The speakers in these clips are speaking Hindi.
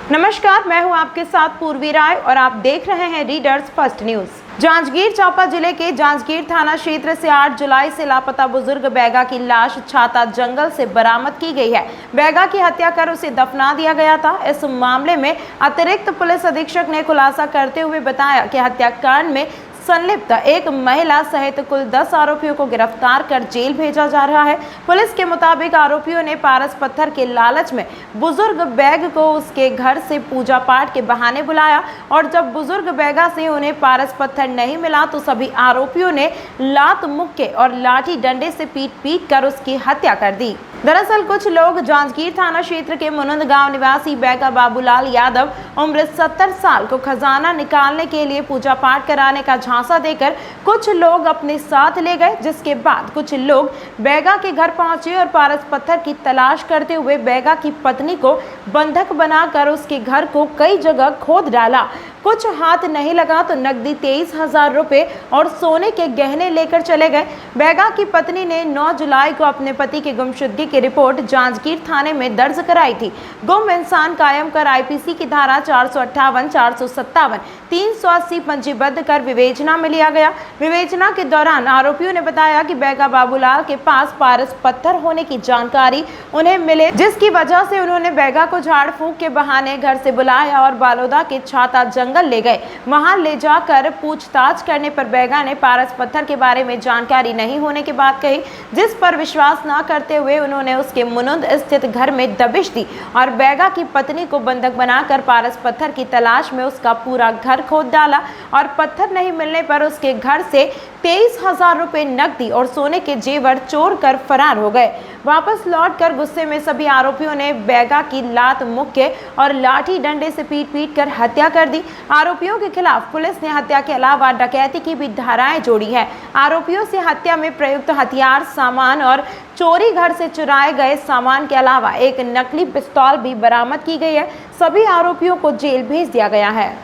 नमस्कार, मैं हूं आपके साथ पूर्वी राय और आप देख रहे हैं readers first news. Janjgir Champa जिले के जांजगीर थाना क्षेत्र से 8 जुलाई से लापता बुजुर्ग बैगा की लाश छाता जंगल से बरामद की गई है। बैगा की हत्या कर उसे दफना दिया गया था। इस मामले में अतिरिक्त पुलिस अधीक्षक ने खुलासा करते हुए बताया कि हत्याकांड में संलिप्त एक महिला सहित कुल 10 आरोपियों को गिरफ्तार कर जेल भेजा जा रहा है। पुलिस के मुताबिक आरोपियों ने पारस पत्थर के लालच में बुजुर्ग बैग को उसके घर से पूजा पाठ के बहाने बुलाया और जब बुजुर्ग बैगा से उन्हें पारस पत्थर नहीं मिला तो सभी आरोपियों ने लात मुक्के और लाठी डंडे से पीट कर उसकी हत्या कर दी। दरअसल कुछ लोग जांजगीर थाना क्षेत्र के मुनंद गांव निवासी बैगा बाबूलाल यादव उम्र 70 साल को खजाना निकालने के लिए पूजा पाठ कराने का झांसा देकर कुछ लोग अपने साथ ले गए, जिसके बाद कुछ लोग बैगा के घर पहुंचे और पारस पत्थर की तलाश करते हुए बैगा की पत्नी को बंधक बनाकर उसके घर को कई जगह खोद डाला। कुछ हाथ नहीं लगा तो नकदी 23,000 रुपए और सोने के गहने लेकर चले गए। बैगा की पत्नी ने 9 जुलाई को अपने पति की गुमशुदगी की रिपोर्ट जांजगीर थाने में दर्ज कराई थी। गुम इंसान कायम कर आईपीसी की धारा 458, 457, 380 पंजीबद्ध कर विवेचना में लिया गया। विवेचना के दौरान आरोपियों ने बताया कि बैगा बाबूलाल के पास पारस पत्थर होने की जानकारी उन्हें मिले, जिसकी वजह से उन्होंने बैगा को झाड़ फूंक के बहाने घर से बुलाया और बालोदा के छाता जंगल ले गए। वहां ले जाकर पूछताछ करने पर बैगा ने पारस पत्थर के बारे में जानकारी नहीं होने की बात कही, जिस पर विश्वास न करते हुए उन्होंने उसके मुनंद स्थित घर में दबिश दी और बैगा की पत्नी को बंधक बनाकर पारस पत्थर की तलाश में उसका पूरा घर खोद डाला और पत्थर नहीं मिलने पर उसके घर से 23,000 रुपए नकदी और सोने के जेवर चोर कर फरार हो गए। वापस लौटकर गुस्से में सभी आरोपियों ने बैगा की लात मुक्के और लाठी डंडे से पीट कर हत्या कर दी। आरोपियों के खिलाफ पुलिस ने हत्या के अलावा डकैती की भी धाराएं जोड़ी है। आरोपियों से हत्या में प्रयुक्त हथियार, सामान और चोरी घर से चुराए गए सामान के अलावा एक नकली पिस्तौल भी बरामद की गई है। सभी आरोपियों को जेल भेज दिया गया है।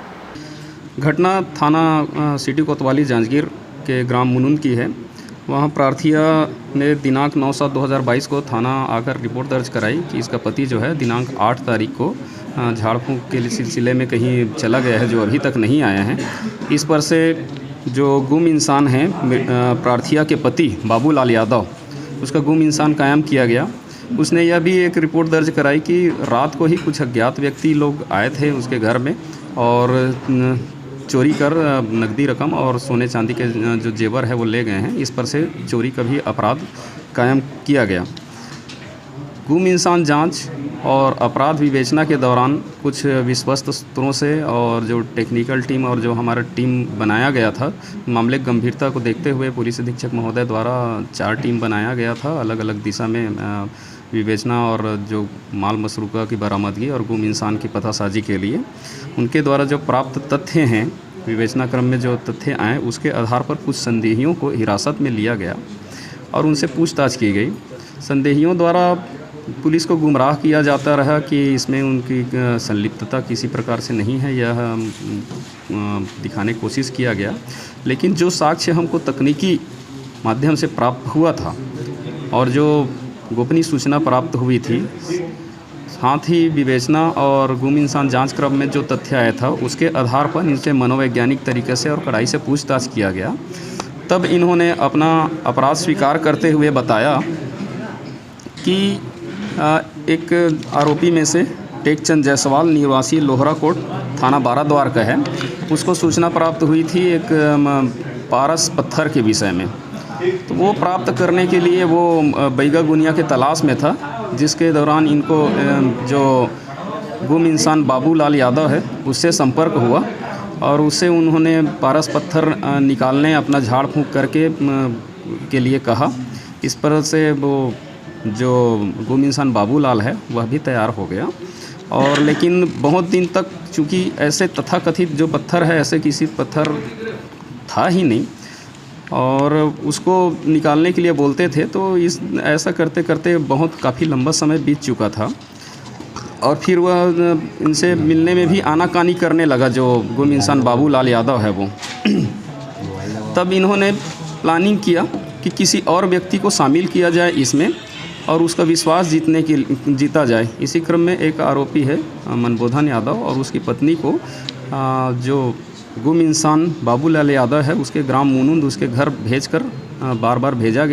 घटना थाना सिटी कोतवाली जांजगीर के ग्राम मुनुंद की है। वहाँ प्रार्थिया ने दिनांक 9/7/2022 को थाना आकर रिपोर्ट दर्ज कराई कि इसका पति जो है दिनांक 8 तारीख को झाड़ फूंक के सिलसिले में कहीं चला गया है, जो अभी तक नहीं आया है। इस पर से जो गुम इंसान है प्रार्थिया के पति बाबूलाल यादव, उसका गुम इंसान कायम किया गया। उसने यह भी एक रिपोर्ट दर्ज कराई कि रात को ही कुछ अज्ञात व्यक्ति लोग आए थे उसके घर में और चोरी कर नकदी रकम और सोने चांदी के जो जेवर है वो ले गए हैं। इस पर से चोरी का भी अपराध कायम किया गया। गुम इंसान जांच और अपराध विवेचना के दौरान कुछ विश्वस्त सूत्रों से और जो टेक्निकल टीम और जो हमारा टीम बनाया गया था, मामले की गंभीरता को देखते हुए पुलिस अधीक्षक महोदय द्वारा 4 टीम बनाया गया था अलग अलग दिशा में विवेचना और जो माल मसरूका की बरामदगी और गुम इंसान की पतासाजी के लिए। उनके द्वारा जो प्राप्त तथ्य हैं, विवेचना क्रम में जो तथ्य आए उसके आधार पर कुछ संदेहियों को हिरासत में लिया गया और उनसे पूछताछ की गई। संदेहियों द्वारा पुलिस को गुमराह किया जाता रहा कि इसमें उनकी संलिप्तता किसी प्रकार से नहीं है, यह दिखाने की कोशिश किया गया। लेकिन जो साक्ष्य हमको तकनीकी माध्यम से प्राप्त हुआ था और जो गोपनीय सूचना प्राप्त हुई थी, साथ ही विवेचना और गुम इंसान जांच क्रम में जो तथ्य आया था उसके आधार पर इनसे मनोवैज्ञानिक तरीके से और कड़ाई से पूछताछ किया गया। तब इन्होंने अपना अपराध स्वीकार करते हुए बताया कि एक आरोपी में से टेकचंद जायसवाल निवासी लोहरा कोट थाना बाराद्वार का है, उसको सूचना प्राप्त हुई थी एक पारस पत्थर के विषय में। तो वो प्राप्त करने के लिए वो बैगा गुनिया के तलाश में था, जिसके दौरान इनको जो गुम इंसान बाबूलाल यादव है उससे संपर्क हुआ और उससे उन्होंने पारस पत्थर निकालने अपना झाड़ फूंक करके के लिए कहा। इस पर से वो जो गुम इंसान बाबूलाल है वह भी तैयार हो गया और लेकिन बहुत दिन तक चूँकि ऐसे तथाकथित जो पत्थर है ऐसे किसी पत्थर था ही नहीं और उसको निकालने के लिए बोलते थे, तो इस ऐसा करते करते बहुत काफ़ी लंबा समय बीत चुका था और फिर वह इनसे मिलने में भी आनाकानी करने लगा जो गुम इंसान बाबूलाल यादव है वो। तब इन्होंने प्लानिंग किया कि किसी और व्यक्ति को शामिल किया जाए इसमें और उसका विश्वास जीता जाए। इसी क्रम में एक आरोपी है मनबोधन यादव और उसकी पत्नी को जो गुम इंसान बाबूलाल यादव है उसके ग्राम मुनुंद उसके घर भेजकर बार बार भेजा गया।